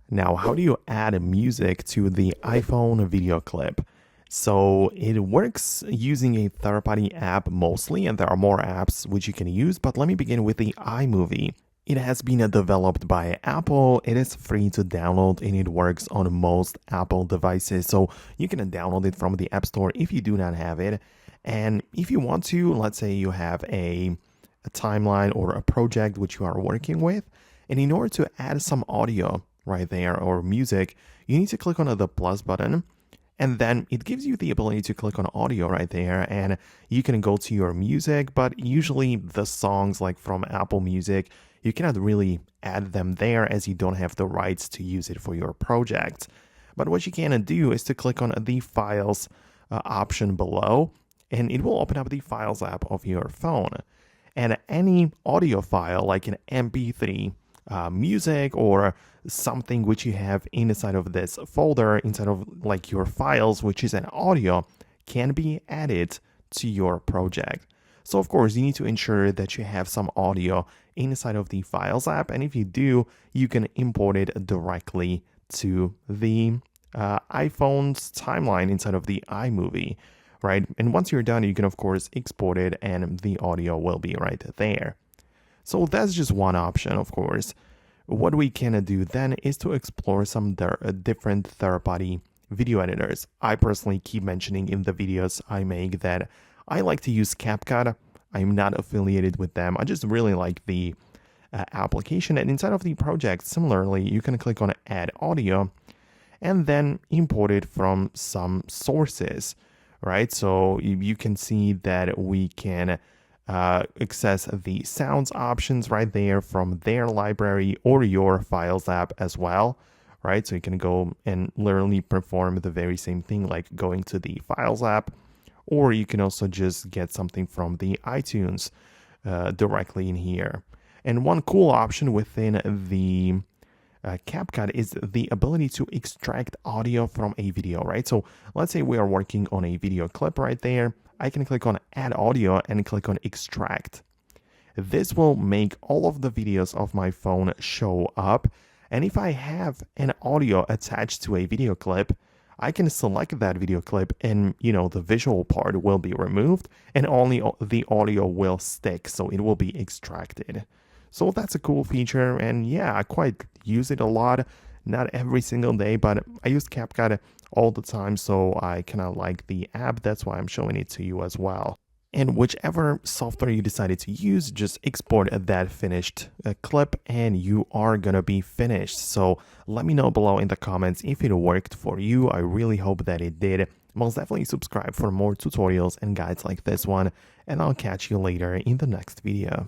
Now, how do you add music to the iPhone video clip? So it works using a third-party app mostly, and there are more apps which you can use, but let me begin with the iMovie. It has been developed by Apple. It is free to download and it works on most Apple devices. So you can download it from the App Store if you do not have it. And if you want to, let's say you have a timeline or a project which you are working with, and in order to add some audio right there or music, you need to click on the plus button, and then it gives you the ability to click on audio right there, and you can go to your music. But usually the songs like from Apple Music, you cannot really add them there as you don't have the rights to use it for your project. But what you can do is to click on the files option below, and it will open up the files app of your phone. And any audio file like an MP3, music, or something which you have inside of this folder, inside of like your files, which is an audio, can be added to your project. So of course, you need to ensure that you have some audio inside of the Files app, and if you do, you can import it directly to the iPhone's timeline inside of the iMovie, right? And once you're done, you can of course export it, and the audio will be right there. So that's just one option, of course. What we can do then is to explore some different third-party video editors. I personally keep mentioning in the videos I make that I like to use CapCut. I'm not affiliated with them. I just really like the application. And inside of the project, similarly, you can click on Add Audio and then import it from some sources, right? So you can see that we can access the sounds options right there from their library or your Files app as well, right? So you can go and literally perform the very same thing like going to the Files app, or you can also just get something from the iTunes directly in here. And one cool option within the CapCut is the ability to extract audio from a video, right? So let's say we are working on a video clip right there. I can click on Add Audio and click on Extract. This will make all of the videos of my phone show up. And if I have an audio attached to a video clip, I can select that video clip and, the visual part will be removed and only the audio will stick. So it will be extracted. So that's a cool feature. And yeah, I quite use it a lot. Not every single day, but I use CapCut all the time, so I kind of like the app. That's why I'm showing it to you as well. And whichever software you decided to use, just export that finished clip and you are gonna be finished. So let me know below in the comments if it worked for you. I really hope that it did. Most definitely subscribe for more tutorials and guides like this one, and I'll catch you later in the next video.